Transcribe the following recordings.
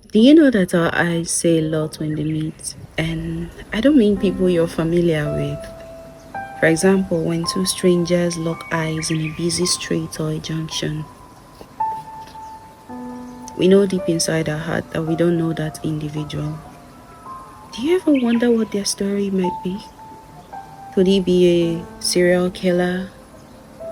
Do you know that our eyes say a lot when they meet? And I don't mean people you're familiar with. For example, when two strangers lock eyes in a busy street or a junction, we know deep inside our heart that we don't know that individual. Do you ever wonder what their story might be? Could he be a serial killer?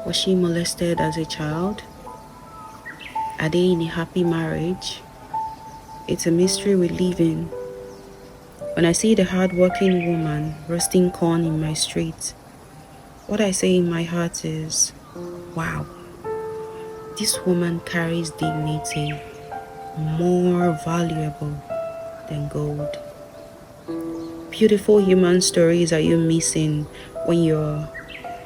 Was she molested as a child? Are they in a happy marriage? It's a mystery we live in. When I see the hard-working woman roasting corn in my street, what I say in my heart is, wow, this woman carries dignity more valuable than gold. Beautiful human stories are you missing when you're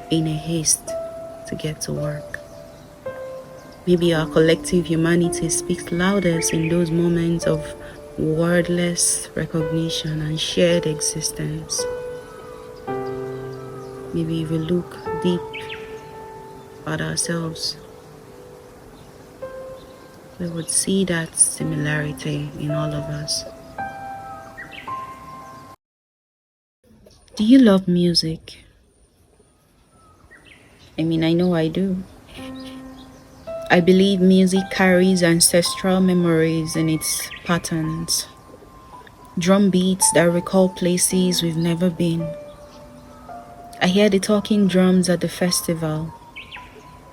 in a haste to get to work? Maybe our collective humanity speaks loudest in those moments of wordless recognition and shared existence. Maybe if we look deep at ourselves, we would see that similarity in all of us. Do you love music? I know I do. I believe music carries ancestral memories in its patterns, drum beats that recall places we've never been. I hear the talking drums at the festival,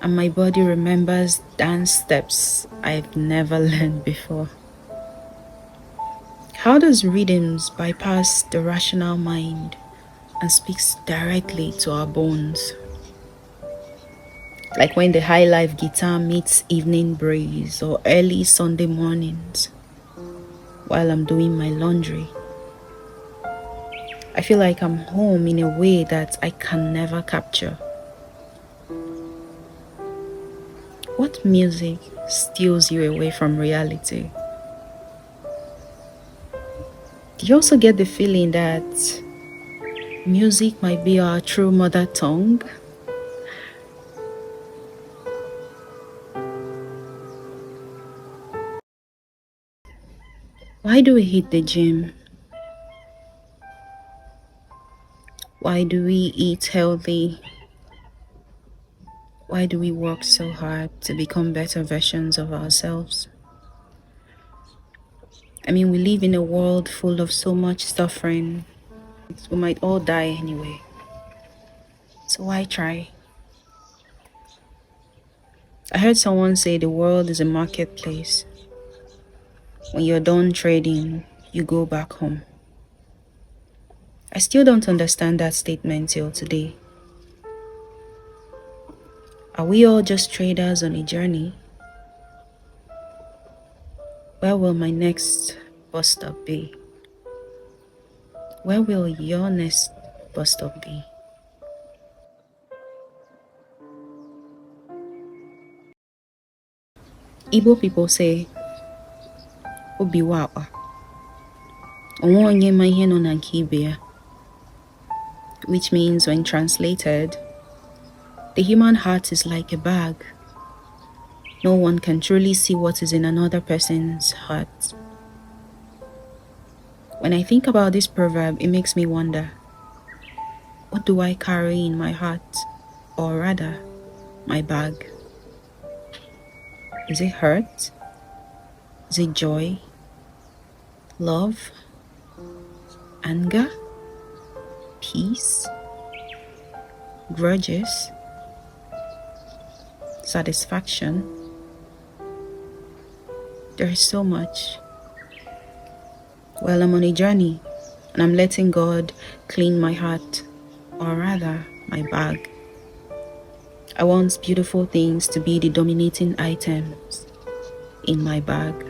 and my body remembers dance steps I've never learned before. How does rhythms bypass the rational mind and speaks directly to our bones? Like when the high life guitar meets evening breeze or early Sunday mornings while I'm doing my laundry. I feel like I'm home in a way that I can never capture. What music steals you away from reality? Do you also get the feeling that music might be our true mother tongue? Why do we hit the gym? Why do we eat healthy? Why do we work so hard to become better versions of ourselves? We live in a world full of so much suffering. We might all die anyway. So why try? I heard someone say the world is a marketplace. When you're done trading, you go back home. I still don't understand that statement till today. Are we all just traders on a journey? Where will my next bus stop be? Where will your next bus stop be? Igbo people say, Obi wawa. Onwe onye ma ihe nọ na nke ibe ya. Which means, when translated, the human heart is like a bag. No one can truly see what is in another person's heart. When I think about this proverb, it makes me wonder, what do I carry in my heart? Or rather, my bag? Is it hurt? Is it joy? Love? Anger? Peace? Grudges? Satisfaction? There is so much. Well, I'm on a journey, and I'm letting God clean my heart, or rather, my bag. I want beautiful things to be the dominating items in my bag.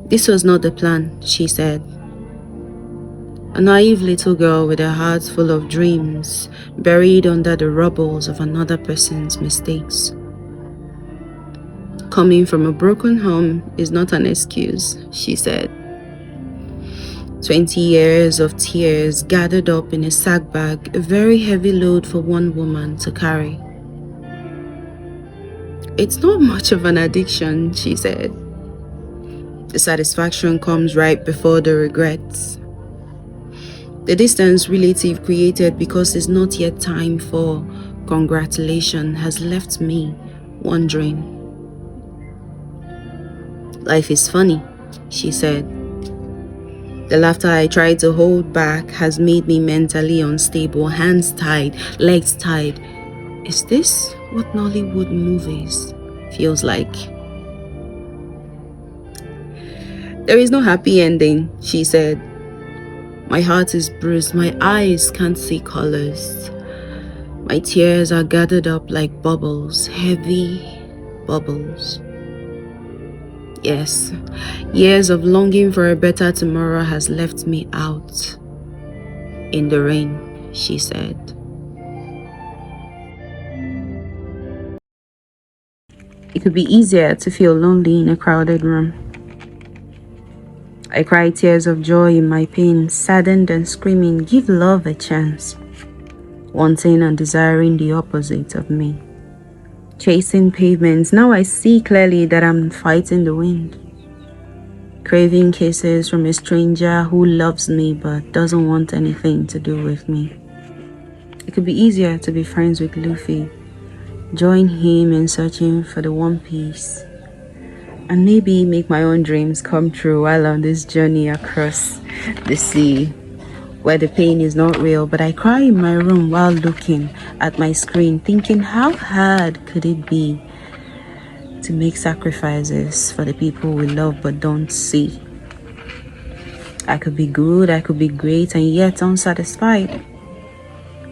This was not the plan, she said. A naive little girl with her heart full of dreams, buried under the rubbles of another person's mistakes. Coming from a broken home is not an excuse, she said. 20 years of tears gathered up in a sack bag, a very heavy load for one woman to carry. It's not much of an addiction, she said. The satisfaction comes right before the regrets. The distance relative created because it's not yet time for congratulation has left me wondering. Life is funny, she said. The laughter I tried to hold back has made me mentally unstable, hands tied, legs tied. Is this what Nollywood movies feels like? There is no happy ending, she said. My heart is bruised, my eyes can't see colors. My tears are gathered up like bubbles, heavy bubbles. Yes, years of longing for a better tomorrow has left me out in the rain, she said. It could be easier to feel lonely in a crowded room. I cried tears of joy in my pain, saddened and screaming, give love a chance, wanting and desiring the opposite of me. Chasing pavements, now I see clearly that I'm fighting the wind. Craving kisses from a stranger who loves me but doesn't want anything to do with me. It could be easier to be friends with Luffy, join him in searching for the One Piece, and maybe make my own dreams come true while on this journey across the sea, where the pain is not real, but I cry in my room while looking at my screen, thinking how hard could it be to make sacrifices for the people we love but don't see. I could be good, I could be great, and yet unsatisfied.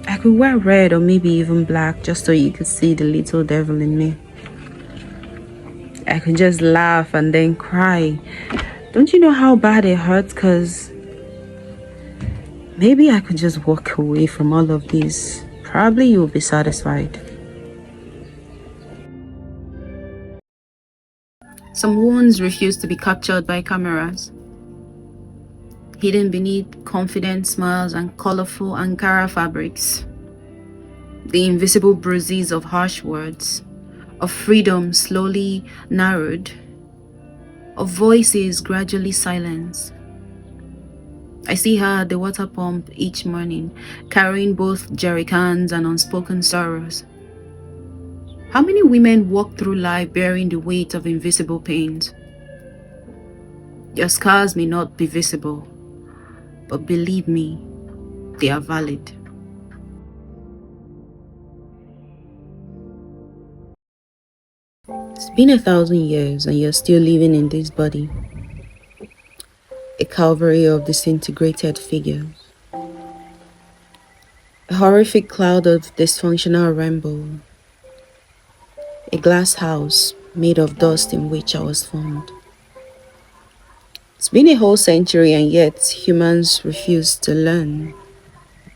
I could wear red or maybe even black just so you could see the little devil in me. I could just laugh and then cry. Don't you know how bad it hurts? Because maybe I could just walk away from all of this. Probably you'll be satisfied. Some wounds refuse to be captured by cameras. Hidden beneath confident smiles and colorful Ankara fabrics. The invisible bruises of harsh words, of freedom slowly narrowed, of voices gradually silenced. I see her at the water pump each morning, carrying both jerrycans and unspoken sorrows. How many women walk through life bearing the weight of invisible pains? Your scars may not be visible, but believe me, they are valid. It's been 1,000 years and you're still living in this body. A calvary of disintegrated figures. A horrific cloud of dysfunctional rainbow. A glass house made of dust in which I was formed. It's been a whole century and yet humans refuse to learn.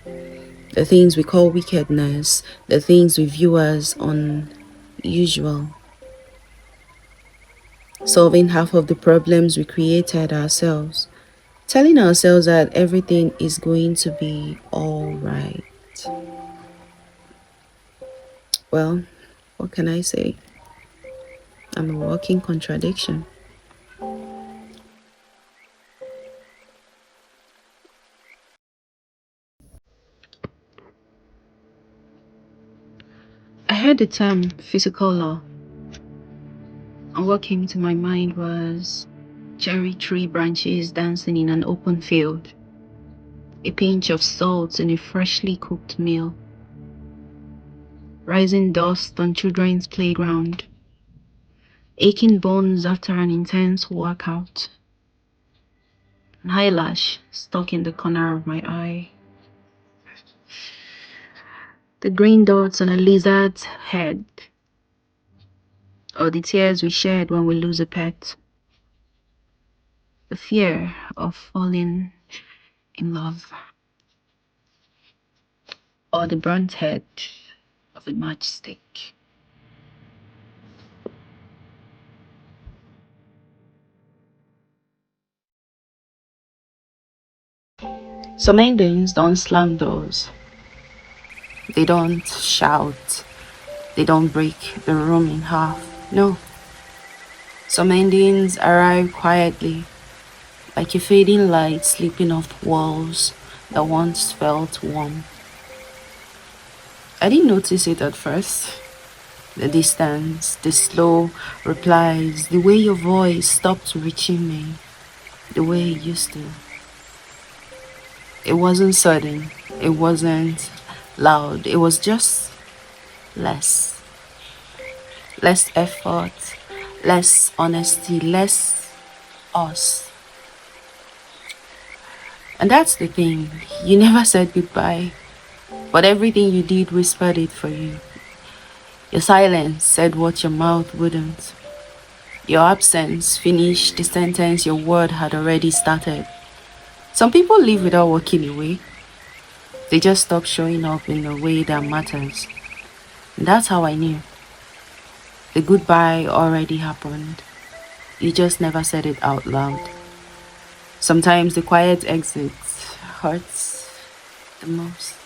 The things we call wickedness, the things we view as unusual. Solving half of the problems we created ourselves. Telling ourselves that everything is going to be all right. Well, what can I say? I'm a walking contradiction. I heard the term physical law, and what came to my mind was cherry tree branches dancing in an open field, a pinch of salt in a freshly cooked meal, rising dust on children's playground, aching bones after an intense workout, an eyelash stuck in the corner of my eye, the green dots on a lizard's head, or the tears we shed when we lose a pet, the fear of falling in love, or the burnt head of a matchstick. Some endings don't slam doors. They don't shout. They don't break the room in half. No, some endings arrive quietly, like a fading light slipping off walls that once felt warm. I didn't notice it at first. The distance, the slow replies, the way your voice stopped reaching me, the way it used to. It wasn't sudden, it wasn't loud, it was just less. Less effort, less honesty, less us. And that's the thing, you never said goodbye, but everything you did whispered it for you. Your silence said what your mouth wouldn't. Your absence finished the sentence your word had already started. Some people leave without walking away. They just stop showing up in a way that matters. And that's how I knew. The goodbye already happened. You just never said it out loud. Sometimes the quiet exit hurts the most.